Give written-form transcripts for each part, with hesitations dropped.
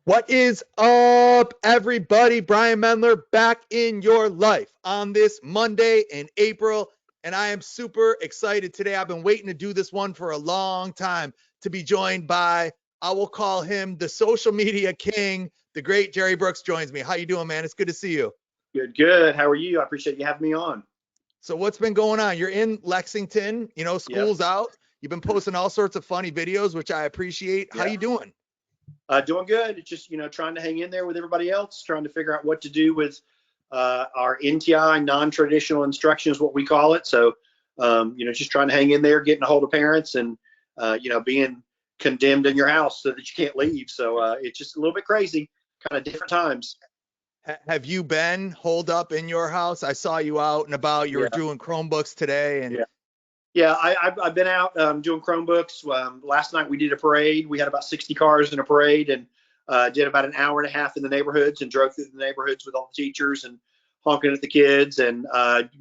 What is up, everybody? Brian Mendler back in your life on this Monday in April, and I am super excited today. I've been waiting to do this one for a long time to be joined by, I will call him the social media king, the great Gerry Brooks joins me. How you doing, man? It's good to see you. Good, good. How are you? I appreciate you having me on. So what's been going on? You're in Lexington, Yep, school's out. You've been posting all sorts of funny videos, which I appreciate. How yeah. you doing? Doing good. It's just, trying to hang in there with everybody else, trying to figure out what to do with our NTI, non-traditional instruction is what we call it. So, just trying to hang in there, getting a hold of parents and, being condemned in your house so that you can't leave. So it's just a little bit crazy, kind of different times. Have you been holed up in your house? I saw you out and about. You were Yeah, doing Chromebooks today, and yeah. Yeah, I've been out doing Chromebooks. Last night we did a parade. We had about 60 cars in a parade and did about an hour and a half in the neighborhoods and drove through the neighborhoods with all the teachers and honking at the kids and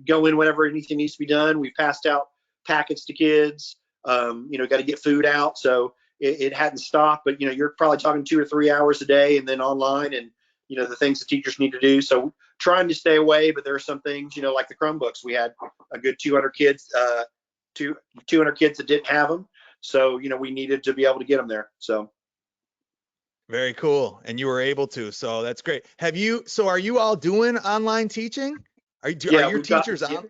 go in whenever anything needs to be done. We passed out packets to kids. Got to get food out. So it hadn't stopped, but, you're probably talking 2 or 3 hours a day and then online and, the things the teachers need to do. So trying to stay away, but there are some things, like the Chromebooks. We had a good 200 kids. 200 kids that didn't have them. So, we needed to be able to get them there. So, very cool. And you were able to, so that's great. So are you all doing online teaching? Are yeah, your we've got, teachers yeah, on?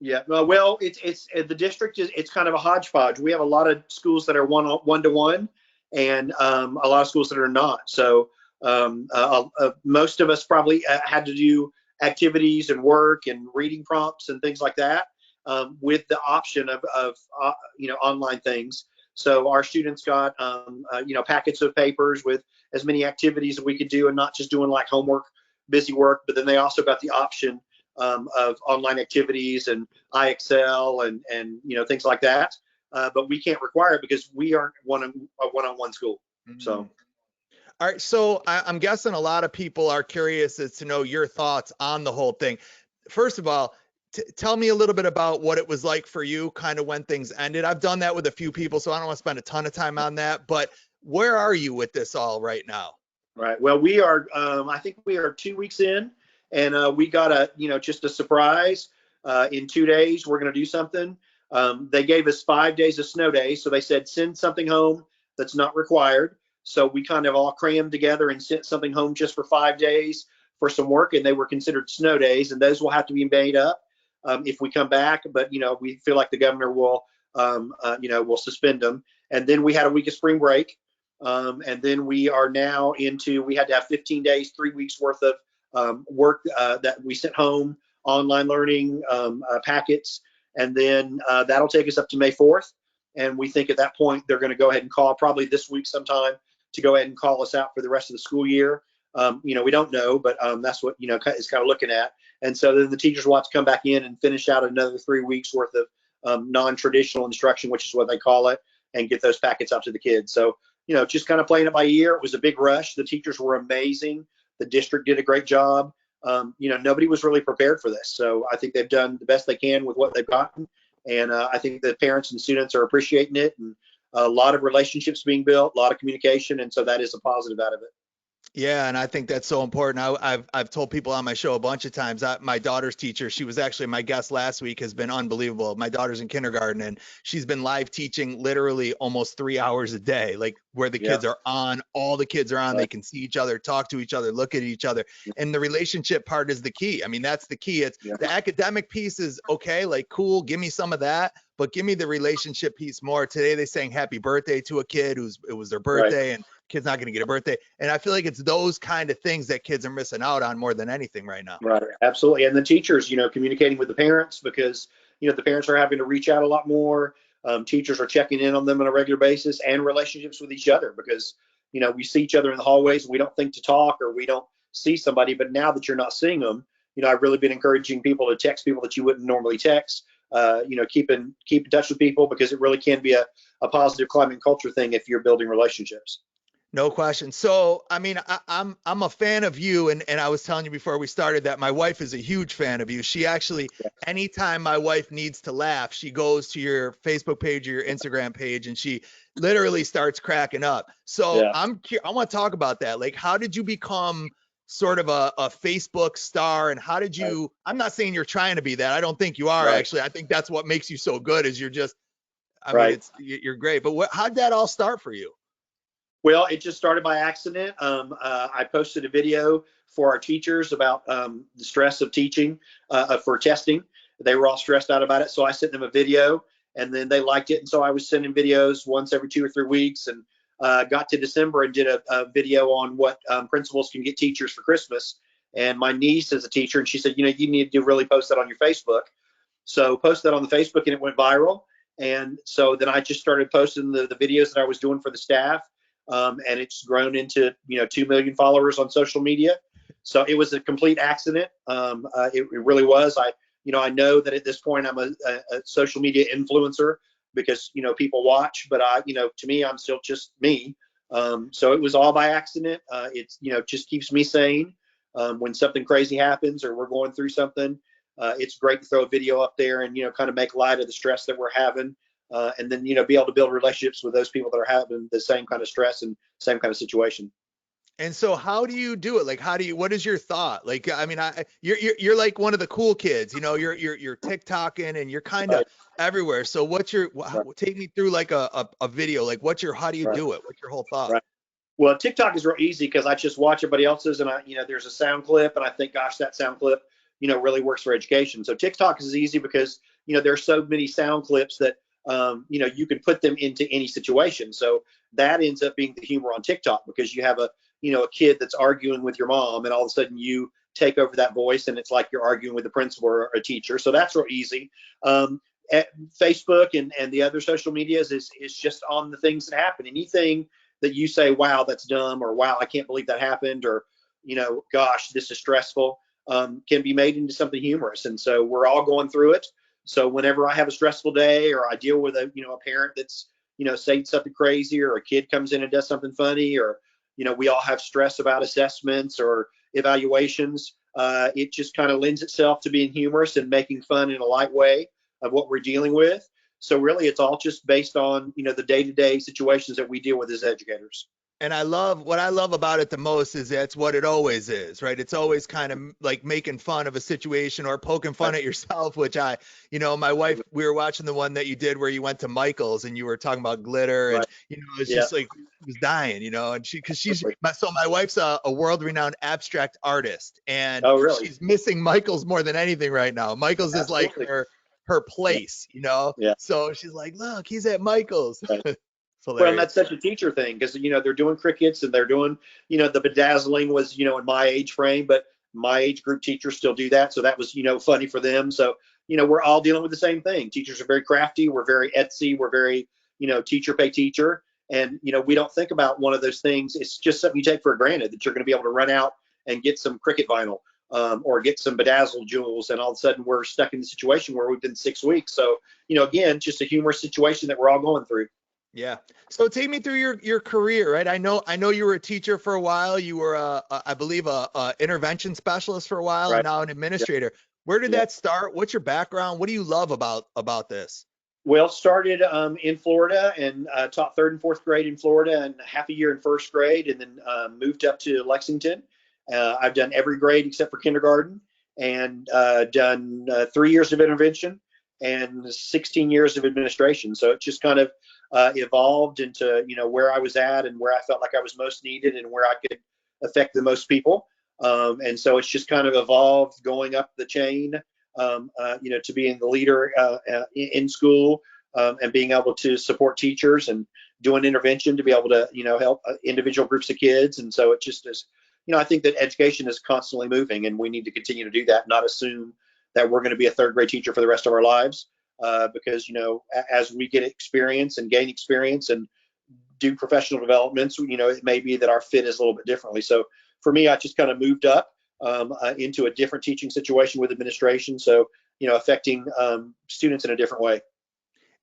yeah. Well, it's the district it's kind of a hodgepodge. We have a lot of schools that are one to one and a lot of schools that are not. So, most of us probably had to do activities and work and reading prompts and things like that with the option of online things. So our students got packets of papers with as many activities that we could do and not just doing like homework, busy work, but then they also got the option of online activities and IXL and things like that. But we can't require it because we aren't a one-on-one school. So. Mm. All right, so I'm guessing a lot of people are curious as to know your thoughts on the whole thing. First of all, tell me a little bit about what it was like for you, kind of when things ended. I've done that with a few people, so I don't want to spend a ton of time on that. But where are you with this all right now? Right. Well, we are. I think we are 2 weeks in, and we got just a surprise. In 2 days, we're going to do something. They gave us 5 days of snow days, so they said send something home that's not required. So we kind of all crammed together and sent something home just for 5 days for some work, and they were considered snow days, and those will have to be made up if we come back. But we feel like the governor will suspend them. And then we had a week of spring break. And then we are now we had to have 15 days, 3 weeks worth of work that we sent home, online learning packets. And then that'll take us up to May 4th. And we think at that point, they're going to go ahead and call probably this week sometime to go ahead and call us out for the rest of the school year. We don't know, but that's what, is kind of looking at. And so then the teachers will have to come back in and finish out another 3 weeks worth of non-traditional instruction, which is what they call it, and get those packets out to the kids. So, just kind of playing it by ear. It was a big rush. The teachers were amazing. The district did a great job. Nobody was really prepared for this. So I think they've done the best they can with what they've gotten. And I think the parents and students are appreciating it. And a lot of relationships being built, a lot of communication. And so that is a positive out of it. Yeah, and I think that's so important. I've told people on my show a bunch of times. My daughter's teacher, she was actually my guest last week, has been unbelievable. My daughter's in kindergarten, and she's been live teaching literally almost 3 hours a day, like where the Yeah. kids are on. All the kids are on. They Right. can see each other, talk to each other, look at each other, and the relationship part is the key. I mean, that's the key. It's Yeah. the academic piece is okay, like cool. Give me some of that, but give me the relationship piece more. Today they sang happy birthday to a kid it was their Right. birthday, and kid's not going to get a birthday. And I feel like it's those kind of things that kids are missing out on more than anything right now. Right, absolutely. And the teachers, communicating with the parents because, the parents are having to reach out a lot more. Teachers are checking in on them on a regular basis and relationships with each other because, we see each other in the hallways. We don't think to talk or we don't see somebody. But now that you're not seeing them, I've really been encouraging people to text people that you wouldn't normally text. Keep in touch with people because it really can be a positive climate and culture thing if you're building relationships. No question. So, I mean, I'm a fan of you, and I was telling you before we started that my wife is a huge fan of you. She actually, Yeah. anytime my wife needs to laugh, she goes to your Facebook page or your Instagram page, and she literally starts cracking up. So, Yeah. I want to talk about that. Like, how did you become sort of a Facebook star, and how did Right. you? I'm not saying you're trying to be that. I don't think you are Right. actually. I think that's what makes you so good. Is you're just, I mean, Right. it's you're great. But how did that all start for you? Well, it just started by accident. I posted a video for our teachers about the stress of teaching for testing. They were all stressed out about it, so I sent them a video, and then they liked it. And so I was sending videos once every 2 or 3 weeks, and got to December and did a video on what principals can get teachers for Christmas. And my niece is a teacher, and she said, you need to really post that on your Facebook. So posted that on the Facebook, and it went viral. And so then I just started posting the videos that I was doing for the staff, and it's grown into 2 million followers on social media. So it was a complete accident. It really was. I know that at this point I'm a social media influencer because people watch, but to me I'm still just me. So it was all by accident. It's just keeps me sane. When something crazy happens or we're going through something, it's great to throw a video up there and kind of make light of the stress that we're having, and then be able to build relationships with those people that are having the same kind of stress and same kind of situation. And so how do you do it? Like, what is your thought? Like, I mean, you're like one of the cool kids, you're TikToking and you're kind of Right, everywhere. So right, take me through like a video, like how do you right, do it? What's your whole thought? right. Well, TikTok is real easy because I just watch everybody else's, and there's a sound clip, and I think, gosh, that sound clip, really works for education. So TikTok is easy because there are so many sound clips that you can put them into any situation. So that ends up being the humor on TikTok because you have a kid that's arguing with your mom, and all of a sudden you take over that voice, and it's like you're arguing with the principal or a teacher. So that's real easy. At Facebook and the other social medias is just on the things that happen. Anything that you say, wow, that's dumb, or wow, I can't believe that happened, or, gosh, this is stressful, can be made into something humorous. And so we're all going through it. So whenever I have a stressful day or I deal with a parent that's, saying something crazy, or a kid comes in and does something funny, or, we all have stress about assessments or evaluations. It just kind of lends itself to being humorous and making fun in a light way of what we're dealing with. So really, it's all just based on the day-to-day situations that we deal with as educators. And what I love about it the most is that's what it always is, right? It's always kind of like making fun of a situation or poking fun Right. at yourself, which my wife, we were watching the one that you did where you went to Michael's and you were talking about glitter and, Right. it's Yeah. just like, was dying, and so my wife's a world renowned abstract artist and Oh, really? she's missing Michael's more than anything right now. Michael's is like Absolutely. her Yeah. place. Yeah. So she's like, look, he's at Michael's. Right. It's Well, and hilarious. that's such a teacher thing because they're doing crickets and they're doing the bedazzling was in my age frame, but my age group teachers still do that, so that was funny for them. So we're all dealing with the same thing. Teachers are very crafty. We're very Etsy. We're very teacher pay teacher, and we don't think about one of those things. It's just something you take for granted that you're going to be able to run out and get some cricket vinyl. Or get some bedazzled jewels, and all of a sudden we're stuck in the situation where we've been 6 weeks. So, again, just a humorous situation that we're all going through. Yeah. So take me through your career, right? I know you were a teacher for a while. You were I believe a intervention specialist for a while and Right. now an Yeah. administrator. Where did Yeah. that start? What's your background? What do you love about this? Well, started in Florida and taught third and fourth grade in Florida and half a year in first grade, and then moved up to Lexington. I've done every grade except for kindergarten, and done 3 years of intervention and 16 years of administration. So it just kind of evolved into where I was at and where I felt like I was most needed and where I could affect the most people. And so it's just kind of evolved going up the chain, to being the leader in school, and being able to support teachers and doing intervention to be able to help individual groups of kids. And so it just is, I think that education is constantly moving, and we need to continue to do that, not assume that we're going to be a third grade teacher for the rest of our lives, because as we get experience and gain experience and do professional developments, it may be that our fit is a little bit differently. So for me, I just kind of moved up into a different teaching situation with administration. So, affecting students in a different way.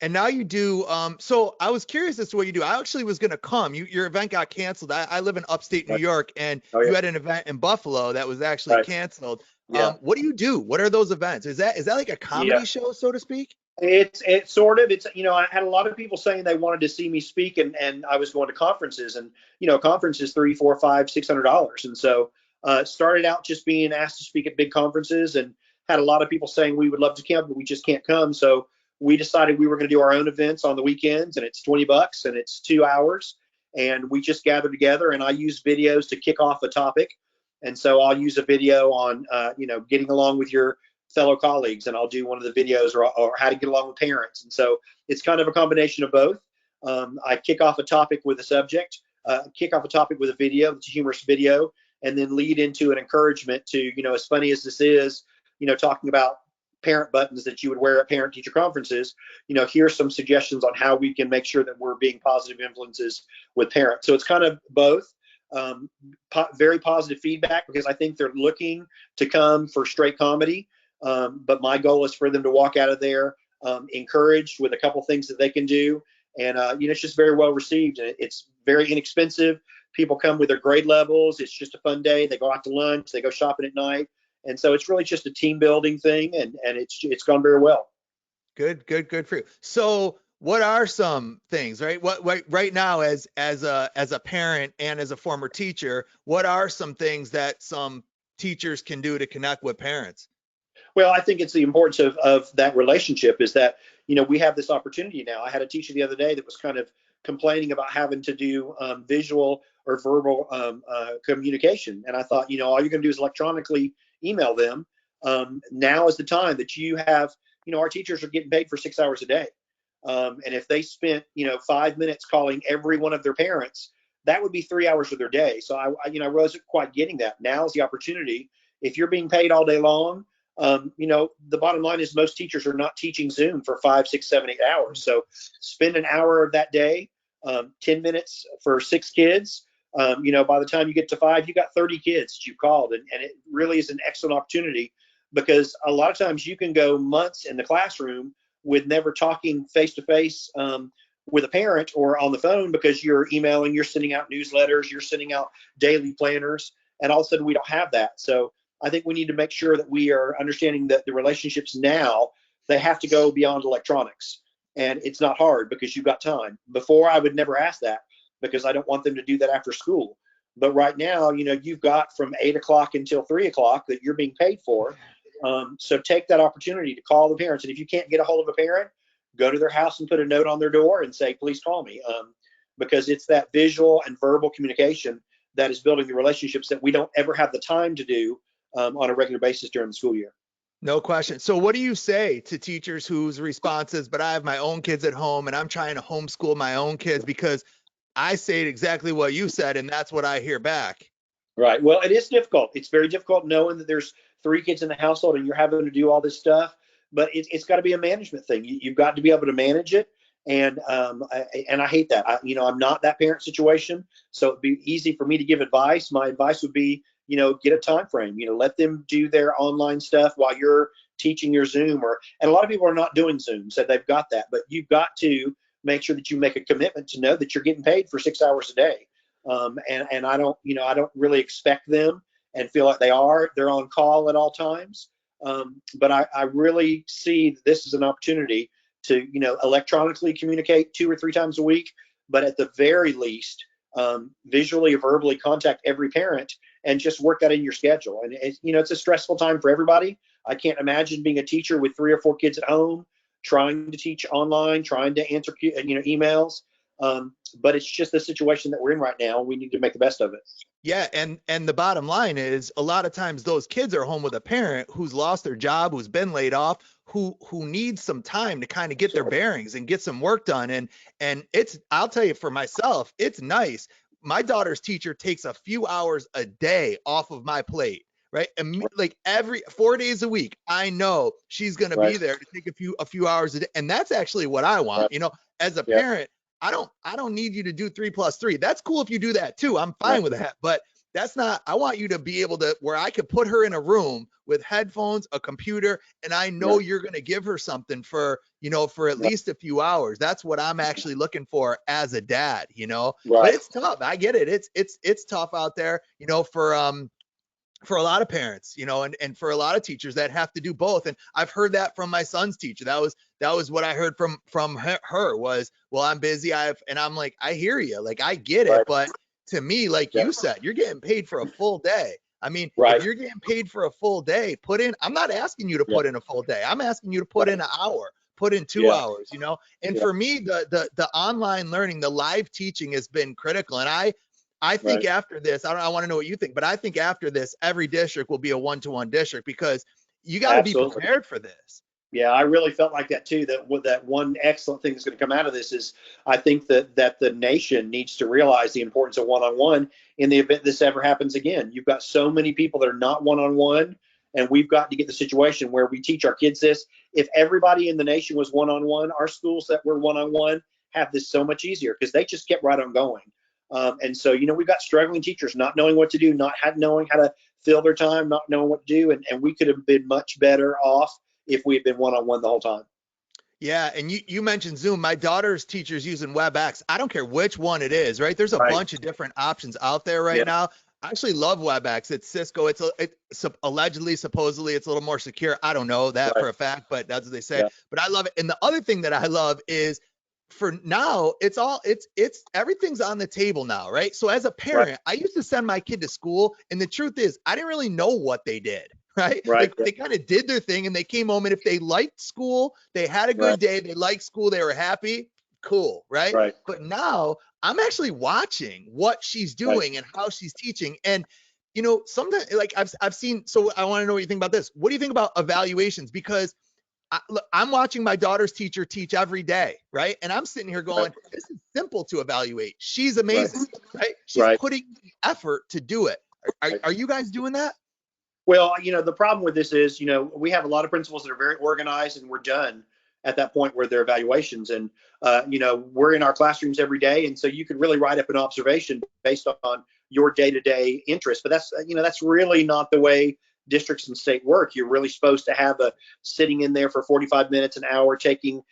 And now you do. So I was curious as to what you do. I actually was going to come. Your event got canceled. I live in upstate New Right. York, and Oh you yeah. had an event in Buffalo that was actually Right. canceled. Yeah. What do you do? What are those events? Is that like a Yeah. comedy show, so to speak? It's sort of, it's, I had a lot of people saying they wanted to see me speak, and I was going to conferences, and conferences $3, $4, $5, $600, and so started out just being asked to speak at big conferences, and had a lot of people saying we would love to come but we just can't come. So we decided we were going to do our own events on the weekends, and it's $20 and it's 2 hours, and we just gather together, and I use videos to kick off a topic. And so I'll use a video on getting along with your fellow colleagues, and I'll do one of the videos, or how to get along with parents. And so it's kind of a combination of both. I kick off a topic with a subject, kick off a topic with a video, it's a humorous video, and then lead into an encouragement to, as funny as this is, talking about parent buttons that you would wear at parent teacher conferences, here's some suggestions on how we can make sure that we're being positive influences with parents. So it's kind of both. Very positive feedback, because I think they're looking to come for straight comedy. But my goal is for them to walk out of there encouraged with a couple things that they can do. And, it's just very well received. And it's very inexpensive. People come with their grade levels. It's just a fun day. They go out to lunch, they go shopping at night. And so it's really just a team building thing. And it's gone very well. Good for you. So what are some things, right? Right now, as a parent and as a former teacher, what are some things that some teachers can do to connect with parents? Well, I think it's the importance of that relationship, is that, we have this opportunity now. I had a teacher the other day that was kind of complaining about having to do visual or verbal communication. And I thought, all you're going to do is electronically email them. Now is the time that you have, our teachers are getting paid for 6 hours a day. And if they spent, 5 minutes calling every one of their parents, that would be 3 hours of their day. So I wasn't quite getting that. Now is the opportunity. If you're being paid all day long, the bottom line is most teachers are not teaching Zoom for 5, 6, 7, 8 hours. So spend an hour of that day, 10 minutes for 6 kids. By the time you get to 5, you got 30 kids that you called. And it really is an excellent opportunity, because a lot of times you can go months in the classroom with never talking face to face with a parent or on the phone, because you're emailing, you're sending out newsletters, you're sending out daily planners, and all of a sudden we don't have that. So I think we need to make sure that we are understanding that the relationships now, they have to go beyond electronics. And it's not hard because you've got time. Before, I would never ask that, because I don't want them to do that after school. But right now, you've got from 8 o'clock until 3 o'clock that you're being paid for. So take that opportunity to call the parents. And if you can't get a hold of a parent, go to their house and put a note on their door and say, please call me. Because it's that visual and verbal communication that is building the relationships that we don't ever have the time to do on a regular basis during the school year. No question. So what do you say to teachers whose response is, but I have my own kids at home and I'm trying to homeschool my own kids? Because I say exactly what you said, and that's what I hear back. Right. Well, it is difficult. It's very difficult knowing that there's 3 kids in the household and you're having to do all this stuff. But it's got to be a management thing. You've got to be able to manage it. And I hate that. I'm not that parent situation, so it'd be easy for me to give advice. My advice would be, get a time frame. Let them do their online stuff while you're teaching your Zoom. And a lot of people are not doing Zoom, so they've got that. But you've got to make sure that you make a commitment to know that you're getting paid for 6 hours a day. And I don't really expect them and feel like they're on call at all times. But I really see this as an opportunity to, electronically communicate 2 or 3 times a week, but at the very least, visually or verbally contact every parent and just work that in your schedule. And it's a stressful time for everybody. I can't imagine being a teacher with 3 or 4 kids at home, trying to teach online, trying to answer, emails. But it's just the situation that we're in right now. We need to make the best of it. Yeah, and the bottom line is a lot of times those kids are home with a parent who's lost their job, who's been laid off, who needs some time to kind of get their bearings and get some work done. And it's, I'll tell you, for myself, it's nice. My daughter's teacher takes a few hours a day off of my plate, right? And like every 4 days a week, I know she's gonna Right. be there to take a few hours a day. And that's actually what I want. Right. As a Yeah. parent, I don't need you to do 3 plus 3. That's cool if you do that too. I'm Right. fine with that. But That's not, I want you to be able to, where I could put her in a room with headphones, a computer, and I know Right. you're going to give her something for, for at Right. least a few hours. That's what I'm actually looking for as a dad. But Right. it's tough. I get it. It's tough out there, for a lot of parents, and for a lot of teachers that have to do both. And I've heard that from my son's teacher. That was what I heard from her was, well, I'm busy. And I'm like, I hear you. Like, I get it. Right. But to me, like Yeah. you said, you're getting paid for a full day. I mean, if Right. you're getting paid for a full day, I'm not asking you to Yeah. put in a full day. I'm asking you to put Right. in an hour, put in two Yeah. hours. And Yeah. for me, the online learning, the live teaching has been critical. And I think Right. after this, I want to know what you think, but I think after this, every district will be a one-to-one district because you got to be Absolutely. prepared for this. Yeah, I really felt like that too. That one excellent thing that's going to come out of this is I think that the nation needs to realize the importance of one-on-one in the event this ever happens again. You've got so many people that are not one-on-one, and we've got to get the situation where we teach our kids this. If everybody in the nation was one-on-one, our schools that were one-on-one have this so much easier because they just kept right on going. And so, we've got struggling teachers not knowing what to do, not knowing how to fill their time, not knowing what to do, and we could have been much better off if we had been one-on-one the whole time. Yeah, and you mentioned Zoom. My daughter's teacher's using WebEx. I don't care which one it is, right? There's a Right. bunch of different options out there right Yeah. now. I actually love WebEx. It's Cisco. It's allegedly, supposedly, it's a little more secure. I don't know that Right. for a fact, but that's what they say. Yeah. But I love it. And the other thing that I love is, for now, it's everything's on the table now, right? So as a Right. parent, I used to send my kid to school, and the truth is, I didn't really know what they did. Right? Right. Like, Yeah. they kind of did their thing and they came home, and if they liked school, they had a Right. good day, they liked school, they were happy, cool, right? Right. But now I'm actually watching what she's Right. doing and how she's teaching. And sometimes, like, I've seen, so I want to know what you think about this. What do you think about evaluations? Because look, I'm watching my daughter's teacher teach every day, right? And I'm sitting here Right. going, this is simple to evaluate. She's Right. amazing, right? She's Right. putting effort to do it. Right. Are you guys doing that? Well, the problem with this is, we have a lot of principals that are very organized, and we're done at that point where they're evaluations. And, we're in our classrooms every day. And so you can really write up an observation based on your day-to-day interest. But that's really not the way districts and state work. You're really supposed to have a sitting in there for 45 minutes, an hour, taking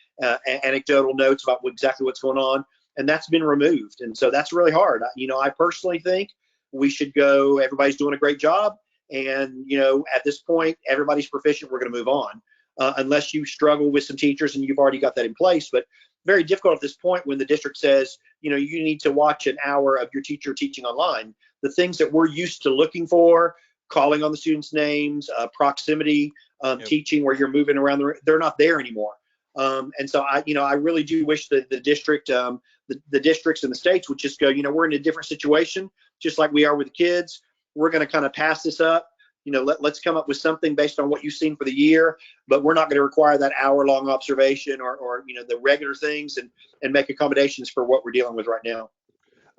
anecdotal notes about exactly what's going on. And that's been removed. And so that's really hard. I personally think we should go, everybody's doing a great job. And, at this point, everybody's proficient. We're going to move on, unless you struggle with some teachers and you've already got that in place. But very difficult at this point when the district says, you need to watch an hour of your teacher teaching online. The things that we're used to looking for, calling on the students' names, proximity, Yep. teaching where you're moving around, they're not there anymore. And so I really do wish that the district, the districts and the states would just go, we're in a different situation, just like we are with the kids. We're going to kind of pass this up. Let's come up with something based on what you've seen for the year, but we're not going to require that hour-long observation or the regular things, and make accommodations for what we're dealing with right now.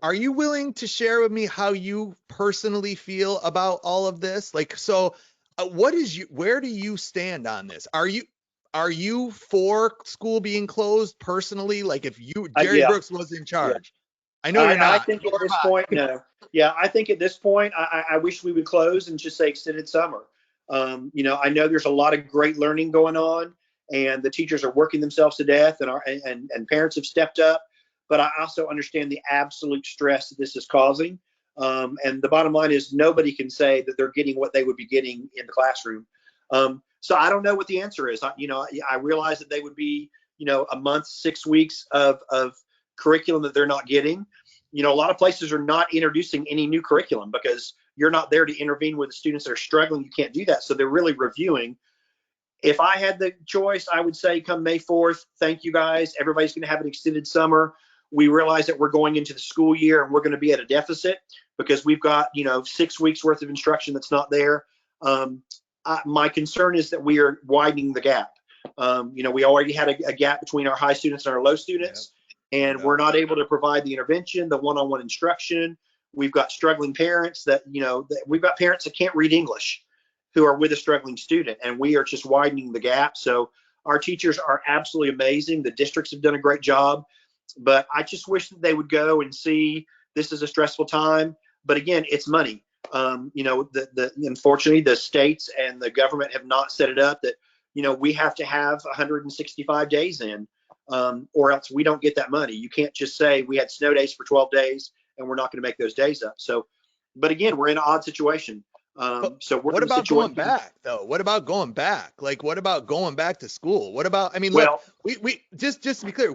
Are you willing to share with me how you personally feel about all of this? Like, so where do you stand on this? Are you for school being closed personally? Like, if Gerry Yeah, Brooks was in yeah. charge? I know you're I not. think at Nor am this I. point, no. Yeah, I think at this point, I wish we would close and just say extended summer. I know there's a lot of great learning going on, and the teachers are working themselves to death, and parents have stepped up. But I also understand the absolute stress that this is causing. And the bottom line is nobody can say that they're getting what they would be getting in the classroom. So I don't know what the answer is. I realize that they would be, a month, 6 weeks of curriculum that they're not getting. A lot of places are not introducing any new curriculum because you're not there to intervene with the students that are struggling. You can't do that. So they're really reviewing. If I had the choice, I would say come May 4th, thank you guys. Everybody's going to have an extended summer. We realize that we're going into the school year and we're going to be at a deficit because we've got, 6 weeks worth of instruction that's not there. My concern is that we are widening the gap. We already had a gap between our high students and our low students. Yep. And we're not able to provide the intervention, the one-on-one instruction. We've got struggling parents we've got parents that can't read English who are with a struggling student, and we are just widening the gap. So our teachers are absolutely amazing. The districts have done a great job, but I just wish that they would go and see this is a stressful time. But again, it's money. Unfortunately, the states and the government have not set it up that, we have to have 165 days in, or else we don't get that money. You can't just say we had snow days for 12 days and we're not going to make those days up. So, but again, we're in an odd situation. But So we're what in a about going situation. back though? What about going back? Like, what about going back to school? What about, I mean, look, Well, we just to be clear,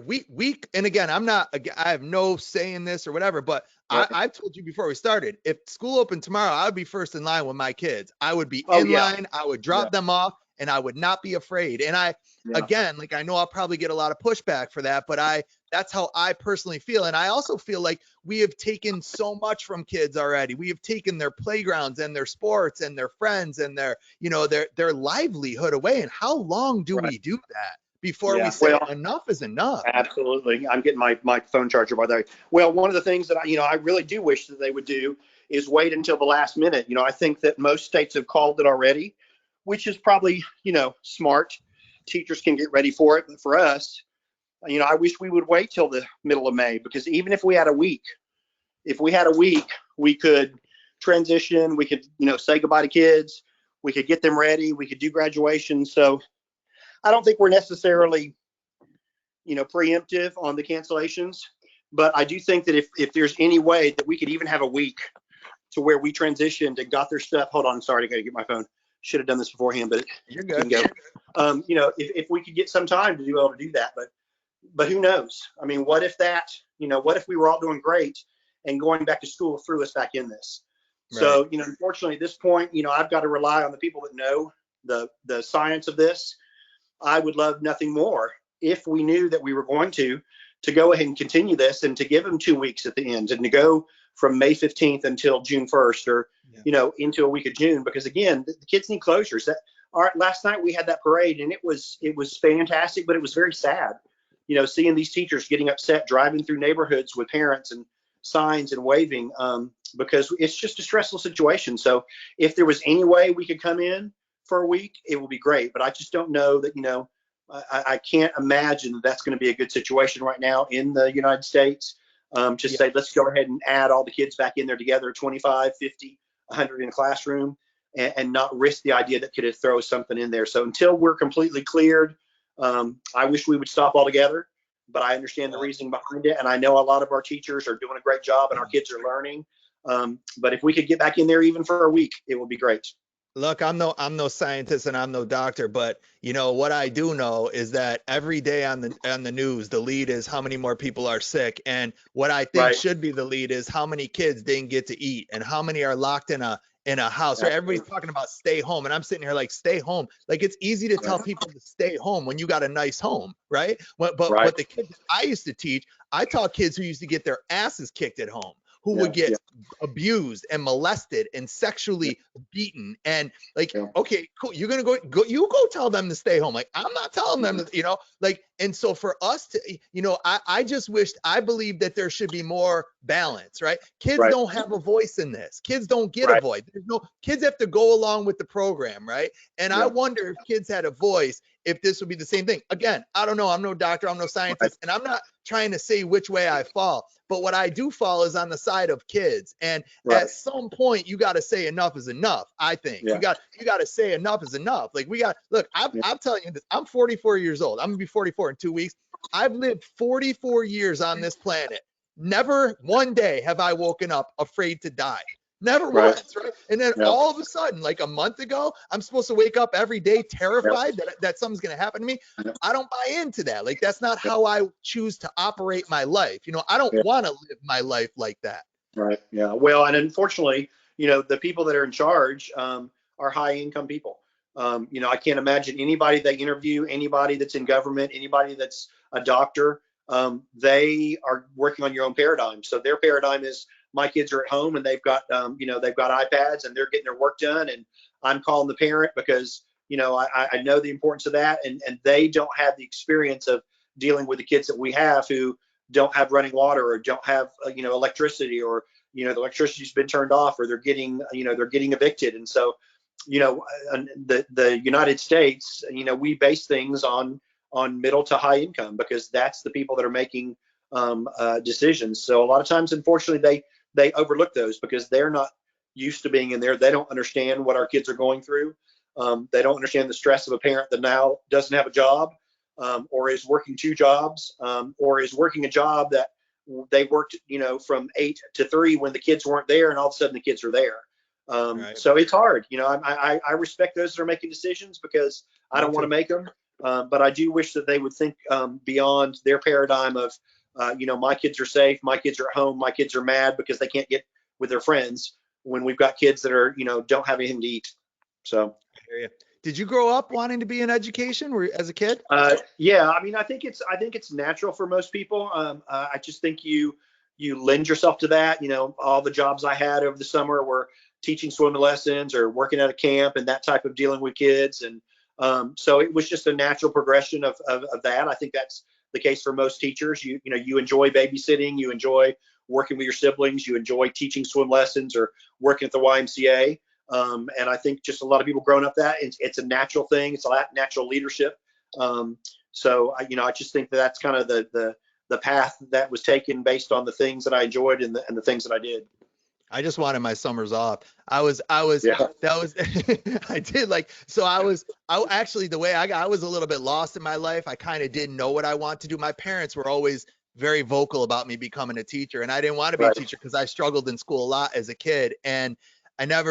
and again, I have no say in this or whatever, but right. I've told you before we started, if school opened tomorrow, I would be first in line with my kids. I would be Oh in yeah, line, I would yeah, drop them off, and I would not be afraid. And yeah, again, like I know I'll probably get a lot of pushback for that, but that's how I personally feel. And I also feel like we have taken so much from kids already. We have taken their playgrounds and their sports and their friends and their livelihood away. And how long do right. we do that before we Yeah. say Well, enough is enough? absolutely. I'm getting my phone charger by the way. Well, one of the things that I really do wish that they would do is wait until the last minute. I think that most states have called it already, which is probably, smart. Teachers can get ready for it, but for us, I wish we would wait till the middle of May, because even if we had a week, we could transition, we could, say goodbye to kids, we could get them ready, we could do graduation. So I don't think we're necessarily, preemptive on the cancellations. But I do think that if there's any way that we could even have a week to where we transitioned and got their stuff. Hold on, sorry, I got to get my phone. Should have done this beforehand, but You're we good. can go. If we could get some time to be able to do that, but who knows? I mean, what if what if we were all doing great and going back to school threw us back in this? Right. So, unfortunately, at this point, I've got to rely on the people that know the science of this. I would love nothing more if we knew that we were going to go ahead and continue this and to give them 2 weeks at the end and to go from May 15th until June 1st, or Yeah. into a week of June, because again, the kids need closures. That all right, last night we had that parade and it was fantastic, but it was very sad. Seeing these teachers getting upset driving through neighborhoods with parents and signs and waving, because it's just a stressful situation. So if there was any way we could come in for a week, it will be great. But I just don't know that, I can't imagine that that's going to be a good situation right now in the United States. Just Yeah. say, let's go ahead and add all the kids back in there together, 25, 50, 100 in a classroom, and not risk the idea that could throw something in there. So until we're completely cleared, I wish we would stop altogether, but I understand the reasoning behind it. And I know a lot of our teachers are doing a great job and our kids are learning. But if we could get back in there even for a week, it would be great. Look, I'm no scientist and I'm no doctor, but what I do know is that every day on the news, the lead is how many more people are sick, and what I think Right. should be the lead is how many kids didn't get to eat and how many are locked in a house. Right? Everybody's talking about stay home, and I'm sitting here like stay home. Like it's easy to tell people to stay home when you got a nice home, right? Right. But the kids I used to teach, I taught kids who used to get their asses kicked at home, who Yeah. would get Yeah. abused and molested and Yeah. sexually beaten. And like, Yeah. okay, cool, you're gonna you go tell them to stay home. Like I'm not telling them to, like, and so for us to, I just wished, I believe that there should be more balance, right? Kids Right. don't have a voice in this. Kids don't get a Right. voice. There's no kids have to go along with the program, right? And I Yeah. wonder if kids had a voice, if this would be the same thing. Again, I don't know. I'm no doctor, I'm no Right. scientist, and I'm not trying to say which way I fall. But what I do fall is on the side of kids. And Right. at some point, you got to say enough is enough. I think you Yeah. got you got to say enough is enough. Like we got look. Yeah. I'm telling you this. I'm 44 years old. I'm gonna be 44 in 2 weeks. I've lived 44 years on this planet. Never one day have I woken up afraid to die. Never Right. once, right? And then Yeah. all of a sudden, like a month ago, I'm supposed to wake up every day Yeah. terrified that something's gonna happen to me. Yeah. I don't buy into that. Like that's not Yeah. how I choose to operate my life. I don't Yeah. want to live my life like that. Right. Yeah. Well, and unfortunately, the people that are in charge, are high income people. I can't imagine anybody they interview, anybody that's in government, anybody that's a doctor. They are working on your own paradigm. So their paradigm is my kids are at home and they've got iPads and they're getting their work done. And I'm calling the parent because, I know the importance of that. And they don't have the experience of dealing with the kids that we have who don't have running water or don't have, electricity, or, the electricity's been turned off, or they're getting evicted. And so, the United States, we base things on middle to high income because that's the people that are making decisions. So a lot of times, unfortunately, they overlook those because they're not used to being in there. They don't understand what our kids are going through. They don't understand the stress of a parent that now doesn't have a job, or is working two jobs, or is working a job that they worked, from 8 to 3 when the kids weren't there, and all of a sudden the kids are there. Right. So it's hard. I respect those that are making decisions because I Me don't want to too. make them. But I do wish that they would think beyond their paradigm of, my kids are safe, my kids are at home, my kids are mad because they can't get with their friends when we've got kids that are, don't have anything to eat. So. I hear you. Did you grow up wanting to be in education as a kid? Yeah, I mean, I think it's natural for most people. I just think you lend yourself to that. All the jobs I had over the summer were teaching swimming lessons or working at a camp and that type of dealing with kids, and so it was just a natural progression of that. I think that's the case for most teachers. You enjoy babysitting, you enjoy working with your siblings, you enjoy teaching swim lessons or working at the YMCA. And I think just a lot of people growing up that it's a natural thing. It's a natural leadership. So I just think that's kind of the path that was taken based on the things that I enjoyed and the things that I did. I just wanted my summers off. I was, Yeah. that was, I did like, so I actually, the way I was a little bit lost in my life. I kind of didn't know what I want to do. My parents were always very vocal about me becoming a teacher, and I didn't want to be a Right. teacher because I struggled in school a lot as a kid. And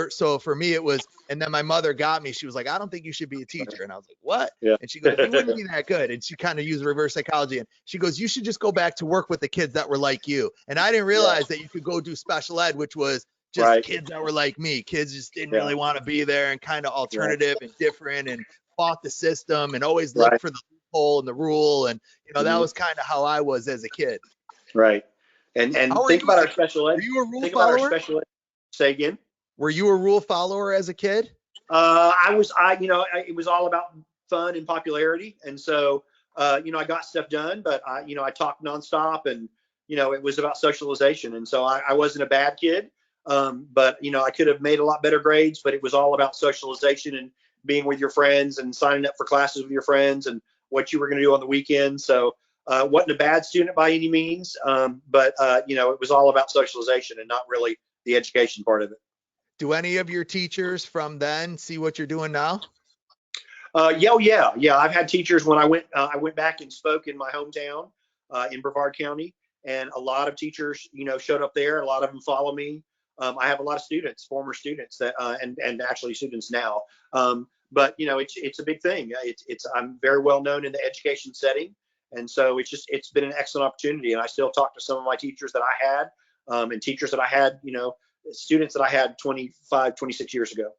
so for me, it was, and then my mother got me. She was like, I don't think you should be a teacher. And I was like, what? Yeah. And she goes, you wouldn't be that good. And she kind of used reverse psychology. And she goes, you should just go back to work with the kids that were like you. And I didn't Yeah. realize that you could go do special ed, which was just Right. kids that were like me. Kids just didn't Yeah. really want to be there and kind of Right. alternative and different and fought the system and always looked Right. for the loophole and the rule. And, that Mhm. was kind of how I was as a kid. Right. And How and are think you about as a our kid? special Were ed. you a rule Think about our follower? special ed. Say again. Were you a rule follower as a kid? It was all about fun and popularity. And so, I got stuff done, but I talked nonstop, and, it was about socialization. And so I wasn't a bad kid. But, I could have made a lot better grades, but it was all about socialization and being with your friends and signing up for classes with your friends and what you were going to do on the weekend. So, wasn't a bad student by any means. But, it was all about socialization and not really the education part of it. Do any of your teachers from then see what you're doing now? Yeah, oh, yeah, yeah. I've had teachers when I went back and spoke in my hometown in Brevard County, and a lot of teachers, showed up there. A lot of them follow me. I have a lot of students, former students that, and actually students now. But it's a big thing. I'm very well known in the education setting, and so it's been an excellent opportunity. And I still talk to some of my teachers that I had, and teachers that I had, students that I had 25, 26 years ago.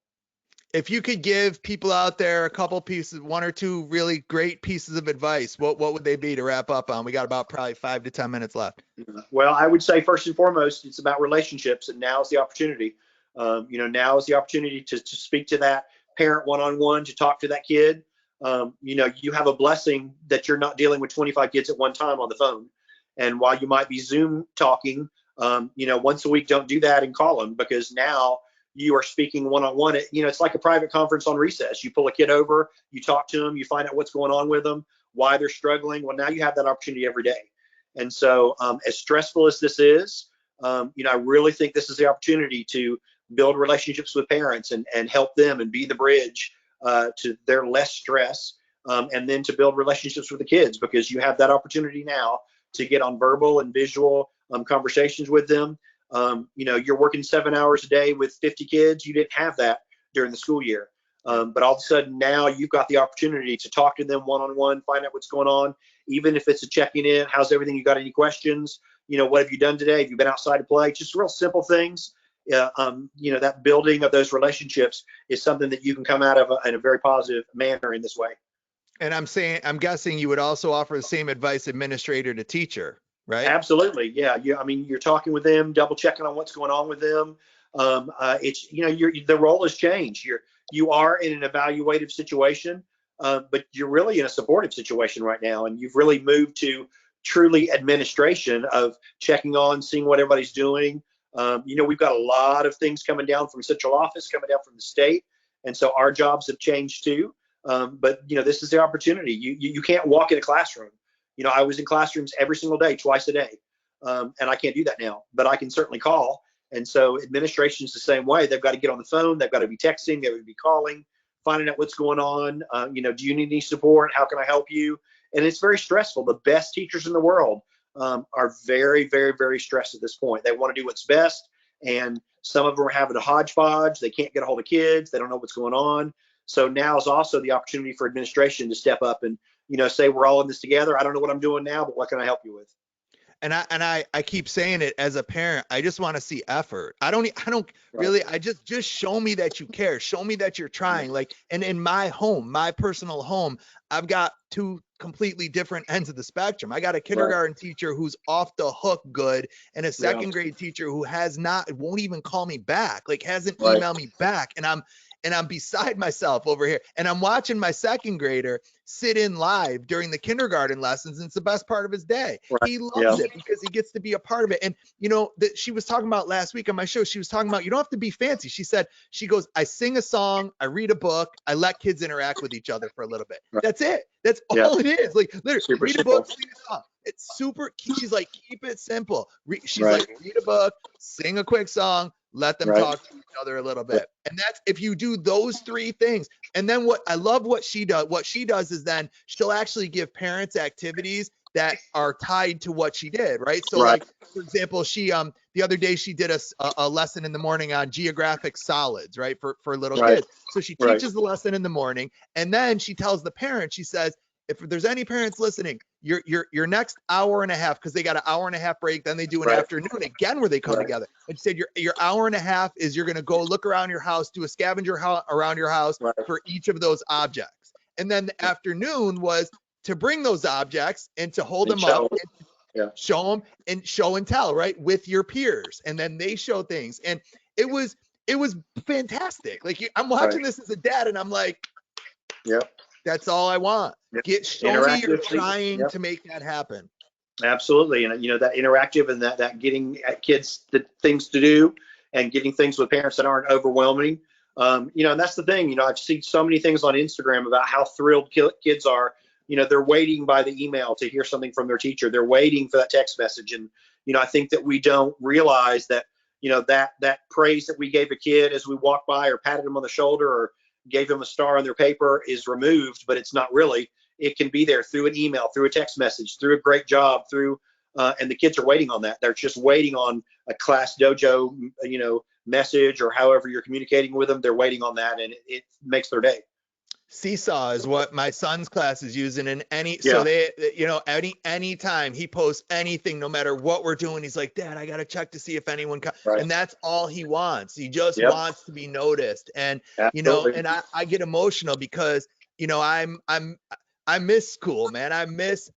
If you could give people out there a couple pieces, one or two really great pieces of advice, what would they be to wrap up on? We got about probably 5 to 10 minutes left. Well, I would say first and foremost, it's about relationships, and now is the opportunity. Now is the opportunity to speak to that parent one-on-one, to talk to that kid. You have a blessing that you're not dealing with 25 kids at one time on the phone. And while you might be Zoom talking, once a week, don't do that and call them, because now you are speaking one-on-one. It's like a private conference on recess. You pull a kid over, you talk to them, you find out what's going on with them, why they're struggling. Well, now you have that opportunity every day. And so, as stressful as this is, I really think this is the opportunity to build relationships with parents and help them and be the bridge to their less stress, and then to build relationships with the kids, because you have that opportunity now to get on verbal and visual conversations with them. You're working 7 hours a day with 50 kids. You didn't have that during the school year. Yep. But all of a sudden now you've got the opportunity to talk to them one-on-one, find out what's going on, even if it's a checking in. How's everything? You got any questions? What have you done today? Have you been outside to play? Just real simple things. That building of those relationships is something that you can come out of in a very positive manner in this way. And I'm guessing you would also offer the same advice administrator to teacher, right? Absolutely. Yeah. I mean, you're talking with them, double checking on what's going on with them. It's, the role has changed. You are in an evaluative situation, but you're really in a supportive situation right now. And you've really moved to truly administration of checking on, seeing what everybody's doing. We've got a lot of things coming down from central office, coming down from the state. And so our jobs have changed too. But this is the opportunity. You can't walk in a classroom. I was in classrooms every single day, twice a day, and I can't do that now. But I can certainly call And so administration is the same way. They've got to get on the phone. They've got to be texting. They've got to be calling, finding out what's going on. Do you need any support? How can I help you? And it's very stressful. The best teachers in the world are very, very, very stressed at this point. They want to do what's best. And some of them are having a hodgepodge. They can't get a hold of kids. They don't know what's going on. So now is also the opportunity for administration to step up and, say, we're all in this together. I don't know what I'm doing now, but what can I help you with? And I keep saying it as a parent. I just want to see effort. I don't really. I just show me that you care. Show me that you're trying. Like, and in my home, my personal home, I've got two completely different ends of the spectrum. I got a kindergarten teacher who's off the hook good, and a second grade teacher who won't even call me back, like hasn't emailed me back. And I'm beside myself over here. And I'm watching my second grader sit in live during the kindergarten lessons. And it's the best part of his day. He loves it because he gets to be a part of it. And, that she was talking about last week on my show, she was talking about, you don't have to be fancy. She goes, I sing a song, I read a book, I let kids interact with each other for a little bit. That's it. That's all it is. Like, literally, Super read simple. a book, sing a song. It's super. She's like, keep it simple. She's like, read a book, sing a quick song, let them talk to each other a little bit. And that's, if you do those three things. And then what she does is then she'll actually give parents activities that are tied to what she did. Right. So like, for example, she, the other day she did a lesson in the morning on geographic solids, right. For little kids. So she teaches the lesson in the morning, and then she tells the parent, she says, if there's any parents listening, your next hour and a half, because they got an hour and a half break, then they do an afternoon again where they come together. And she said your hour and a half is you're going to go look around your house, do a scavenger hunt around your house for each of those objects. And then the afternoon was to bring those objects and to hold them up and show them and show and tell, right, with your peers. And then they show things. And it was fantastic. Like, I'm watching this as a dad, and I'm like, that's all I want. Show me you're trying to make that happen. Absolutely. And, that interactive and that getting at kids the things to do and getting things with parents that aren't overwhelming. And that's the thing, I've seen so many things on Instagram about how thrilled kids are. They're waiting by the email to hear something from their teacher. They're waiting for that text message. And, I think that we don't realize that, that praise that we gave a kid as we walked by or patted them on the shoulder or gave them a star on their paper is removed, but it's not really. It can be there through an email, through a text message, through a great job, and the kids are waiting on that. They're just waiting on a class dojo, message, or however you're communicating with them. They're waiting on that, and it makes their day. Seesaw is what my son's class is using, and so they, any time he posts anything, no matter what we're doing, he's like, Dad, I got to check to see if anyone comes. And that's all he wants. He just wants to be noticed. And, and I get emotional because, I miss school, man. I miss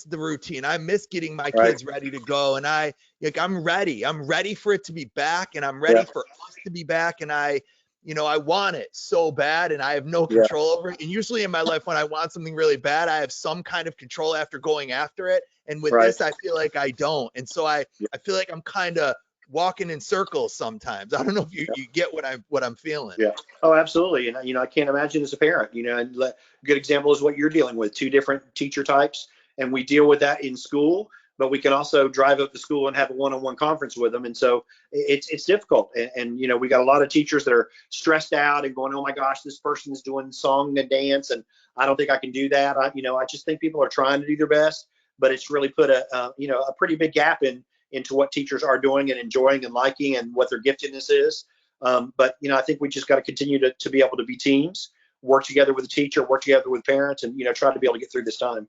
the routine. I miss getting my kids ready to go. And I'm ready for it to be back, and I'm ready for us to be back. And I want it so bad, and I have no control over it. And usually in my life, when I want something really bad, I have some kind of control after going after it. And with this, I feel like I don't. And so I feel like I'm kind of walking in circles sometimes. I don't know if you get what I'm feeling. Yeah. Oh, absolutely. And, I can't imagine as a parent, and a good example is what you're dealing with, two different teacher types. And we deal with that in school, but we can also drive up to school and have a one-on-one conference with them. And so it's difficult. And we got a lot of teachers that are stressed out and going, oh my gosh, this person is doing song and dance, and I don't think I can do that. I just think people are trying to do their best, but it's really put a pretty big gap into what teachers are doing and enjoying and liking and what their giftedness is. But I think we just got to continue to be able to be teams, work together with the teacher, work together with parents, and, try to be able to get through this time.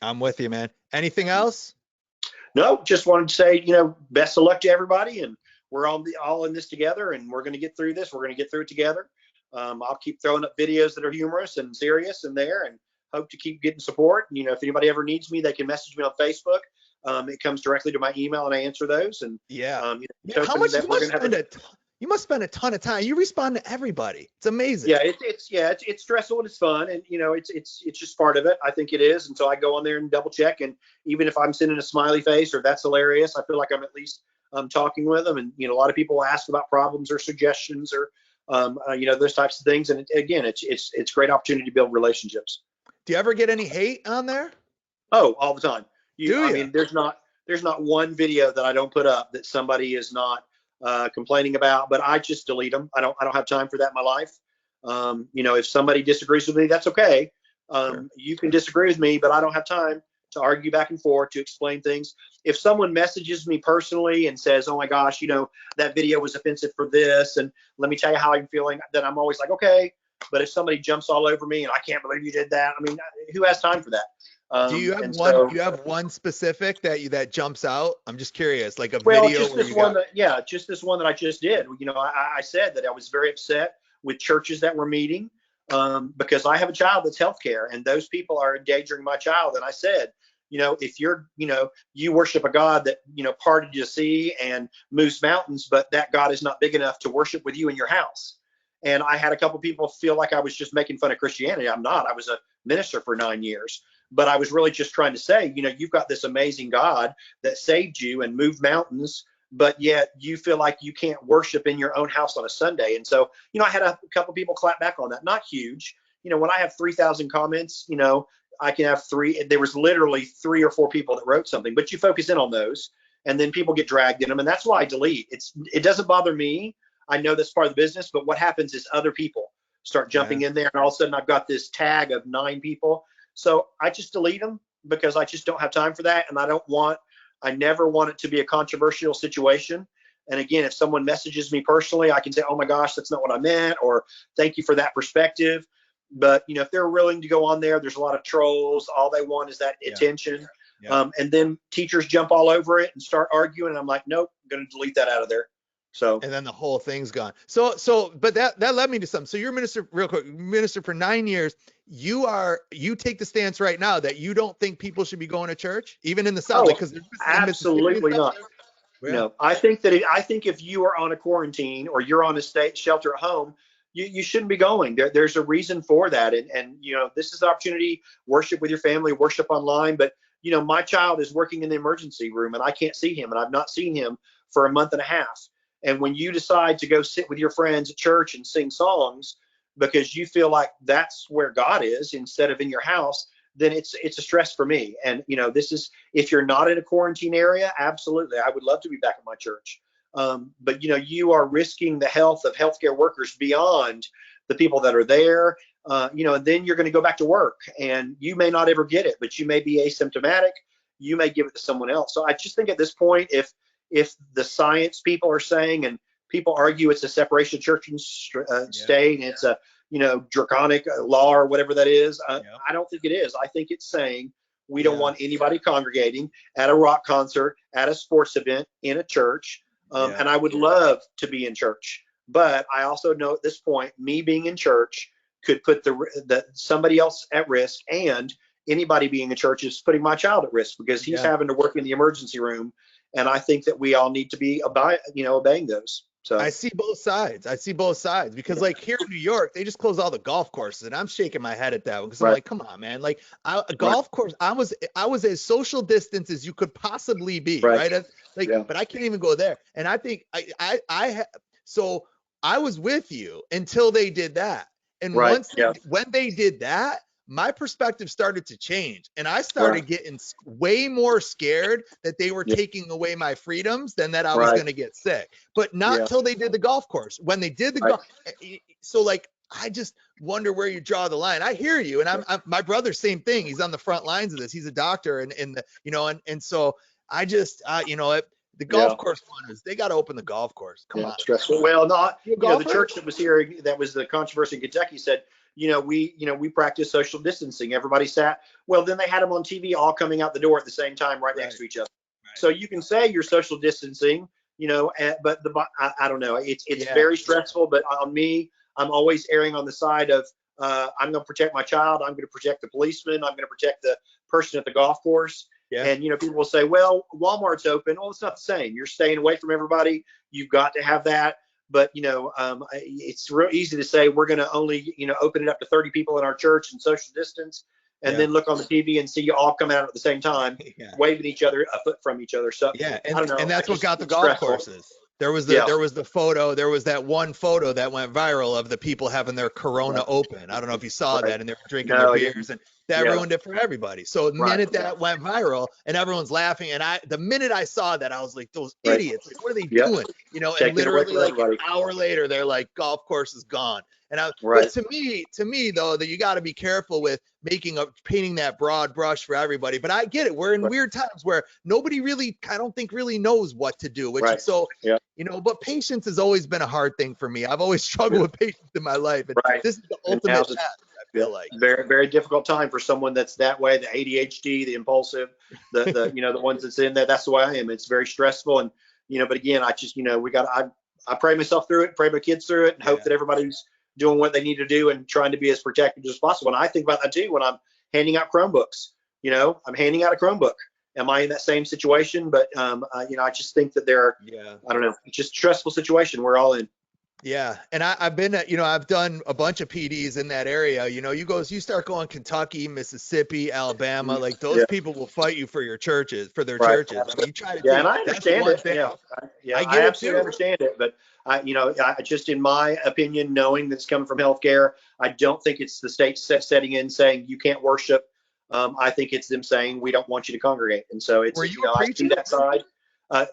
I'm with you, man. Anything else? No, just wanted to say, best of luck to everybody, and we're all in this together, and we're going to get through this. We're going to get through it together. I'll keep throwing up videos that are humorous and serious in there, and hope to keep getting support. If anybody ever needs me, they can message me on Facebook. It comes directly to my email, and I answer those. And how much you must spend a ton of time. You respond to everybody. It's amazing. Yeah, it's stressful and it's fun, and it's just part of it. I think it is, and so I go on there and double check. And even if I'm sending a smiley face or that's hilarious, I feel like I'm at least talking with them. And a lot of people ask about problems or suggestions or those types of things. And again, it's a great opportunity to build relationships. Do you ever get any hate on there? Oh, all the time. I mean, there's not one video that I don't put up that somebody is not complaining about, but I just delete them. I don't have time for that in my life. If somebody disagrees with me, that's okay. Sure. You can disagree with me, but I don't have time to argue back and forth, to explain things. If someone messages me personally and says, oh my gosh, that video was offensive for this, and let me tell you how I'm feeling, then I'm always like, okay. But if somebody jumps all over me and I can't believe you did that, I mean, who has time for that? Do you have And one? so, Do you have one specific that jumps out? I'm just curious, like a well, video just where this you one got. that, yeah, just this one that I just did. I said that I was very upset with churches that were meeting, because I have a child that's healthcare, and those people are endangering my child. And I said, if you worship a God that, parted the sea and moves mountains, but that God is not big enough to worship with you in your house. And I had a couple people feel like I was just making fun of Christianity. I'm not. I was a minister for 9 years, but I was really just trying to say, you've got this amazing God that saved you and moved mountains, but yet you feel like you can't worship in your own house on a Sunday. And so, I had a couple people clap back on that. Not huge. When I have 3,000 comments, I can have three. There was literally 3 or 4 people that wrote something, but you focus in on those, and then people get dragged in them, and that's why I delete. It doesn't bother me. I know that's part of the business, but what happens is other people start Yeah. jumping in there, and all of a sudden I've got this tag of 9 people. So I just delete them because I just don't have time for that, and I never want it to be a controversial situation. And again, if someone messages me personally, I can say, oh my gosh, that's not what I meant, or thank you for that perspective. But if they're willing to go on there, there's a lot of trolls. All they want is that Yeah. attention. Yeah. And then teachers jump all over it and start arguing. And I'm like, nope, I'm going to delete that out of there. So, And then the whole thing's gone. But that led me to something. So you're minister, real quick, minister for 9 years. You take the stance right now that you don't think people should be going to church, even in the South, like oh, because in Mississippi and absolutely stuff. not. Yeah. No, I think if you are on a quarantine or you're on a state shelter at home, you shouldn't be going. There's a reason for that, and this is the opportunity. Worship with your family, worship online. But my child is working in the emergency room, and I can't see him, and I've not seen him for a month and a half. And when you decide to go sit with your friends at church and sing songs because you feel like that's where God is instead of in your house, then it's a stress for me. And this is, if you're not in a quarantine area, absolutely, I would love to be back at my church. But you are risking the health of healthcare workers beyond the people that are there. And then you're going to go back to work, and you may not ever get it, but you may be asymptomatic. You may give it to someone else. So I just think at this point, if the science people are saying, and people argue it's a separation of church and Yeah. state, and it's a draconic law or whatever that is, Yeah. I don't think it is. I think it's saying we don't Yeah. want anybody congregating at a rock concert, at a sports event, in a church. Yeah. And I would love to be in church, but I also know at this point, me being in church could put somebody else at risk, and anybody being in church is putting my child at risk because he's Yeah. having to work in the emergency room. And I think that we all need to be obeying those. I So, see both sides. I see both sides because, like, here in New York, they just closed all the golf courses, and I'm shaking my head at that because I'm right, like, come on, man. Like, a right, golf course, I was as social distance as you could possibly be, right, right? Like, yeah, but I can't even go there. And I think so I was with you until they did that. And right, yeah, when they did that, my perspective started to change, and I right, started getting way more scared that they were yeah, taking away my freedoms than that I was right, going to get sick. But not yeah, till they did the golf course. When they did the right, golf, so like I just wonder where you draw the line. I hear you, and I'm my brother, same thing. He's on the front lines of this. He's a doctor, and the and so I just the yeah. golf course one is they got to open the golf course. Come Yeah, on, stressful. Well, not, you a the golfer? church that was here, that was the controversy in Kentucky, said, we practice social distancing. Everybody sat. Well, then they had them on TV all coming out the door at the same time, right next Right, to each other. right. So you can say you're social distancing, but I don't know. It's Yeah, very stressful. But on me, I'm always erring on the side of, I'm going to protect my child. I'm going to protect the policeman. I'm going to protect the person at the golf course. yeah, And people will say, well, Walmart's open. Oh, it's not the same. You're staying away from everybody. You've got to have that. But it's real easy to say we're going to only open it up to 30 people in our church and social distance, and yeah, then look on the TV and see you all come out at the same time, yeah. waving each other a foot from each other. So Yeah, I don't and know. that's what got the It's golf stressful. courses. There was Yeah. the photo. There was that one photo that went viral of the people having their Corona Right. open. I don't know if you saw Right. that, and they were drinking their No, I didn't. beers, and that ruined it for everybody. So the Right. minute that went viral and everyone's laughing, and the minute I saw that, I was like, those Right. idiots, like, what are they Yep. doing? You know, and Taking it away literally from like an everybody. hour later, they're like, golf course is gone. And but Right. to me though, that you got to be careful with painting that broad brush for everybody. But I get it. We're in Right. weird times where nobody really, I don't think really knows what to do, which Right. is so, Yeah. you know, but patience has always been a hard thing for me. I've always struggled Yeah. with patience in my life. And Right. this is the And ultimate now's the test, I yeah, feel like. very, very difficult time for someone that's that way, the ADHD, the impulsive, the you know, the ones that's in there. That's the way I am. It's very stressful. And, you know, but again, I just, you know, I pray myself through it, pray my kids through it, and hope Yeah. that everybody's doing what they need to do and trying to be as protected as possible. And I think about that too when I'm handing out Chromebooks. You know, I'm handing out a Chromebook. Am I in that same situation? But, you know, I just think that Yeah. I don't know, it's just a stressful situation we're all in. Yeah, and I've been, you know, I've done a bunch of PDs in that area. You know, you start going Kentucky, Mississippi, Alabama, like those Yeah. people will fight you for their Right. churches. I mean, you try to Yeah, and take, I that's the understand one it. thing. Yeah, yeah, I I get it absolutely too. understand it. But you know, I just, in my opinion, knowing that's coming from healthcare, I don't think it's the state setting in saying you can't worship. I think it's them saying we don't want you to congregate, and so it's, Were you you a know, I see preacher? that side.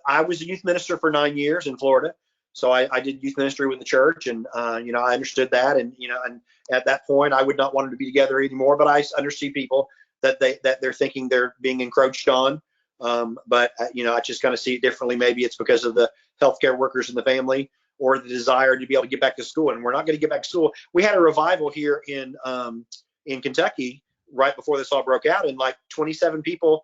I was a youth minister for 9 years in Florida, so I did youth ministry with the church, and you know, I understood that, and you know, and at that point, I would not want them to be together anymore. But I understand people that they're thinking they're being encroached on. But you know, I just kind of see it differently. Maybe it's because of the healthcare workers in the family or the desire to be able to get back to school. And we're not going to get back to school. We had a revival here in Kentucky right before this all broke out, and like 27 people,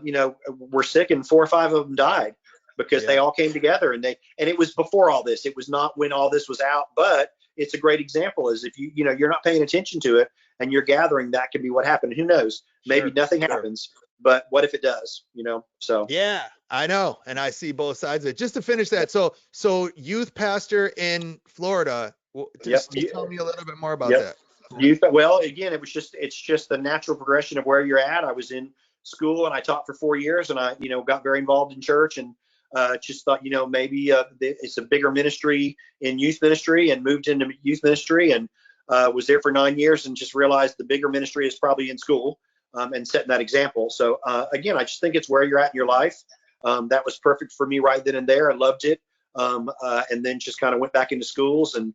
you know, were sick, and 4 or 5 of them died because they Yeah, all came together. And it was before all this. It was not when all this was out, but it's a great example. Is if you know, you're not paying attention to it and you're gathering, that could be what happened. Who knows? Maybe sure, nothing sure. happens, but what if it does? You know, so. Yeah, I know, and I see both sides of it. Just to finish that, so youth pastor in Florida. Yep. Just tell me a little bit more about Yep. that. Well, again, it's just the natural progression of where you're at. I was in school and I taught for 4 years, and I, you know, got very involved in church, and just thought, you know, maybe it's a bigger ministry in youth ministry, and moved into youth ministry, and was there for 9 years, and just realized the bigger ministry is probably in school, and setting that example. So again, I just think it's where you're at in your life. That was perfect for me right then and there. I loved it. And then just kind of went back into schools, and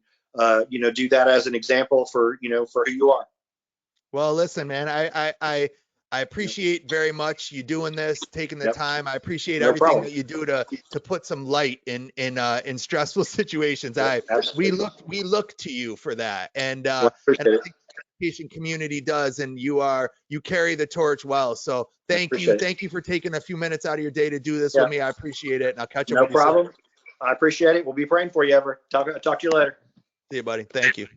you know, do that as an example for, you know, for who you are. Well, listen, man, I Yep. appreciate very much you doing this, taking the Yep. time. I appreciate No everything problem. that you do to put some light in stressful situations. Yep. Absolutely. We look to you for that, Well, I and appreciate I it. think the education community does, and you carry the torch well. So Appreciate it. thank you for taking a few minutes out of your day to do this Yeah. with me. I appreciate it, and I'll catch up No with you soon. problem. I appreciate it. We'll be praying for you, ever. Talk to you later. See you, buddy. Thank you.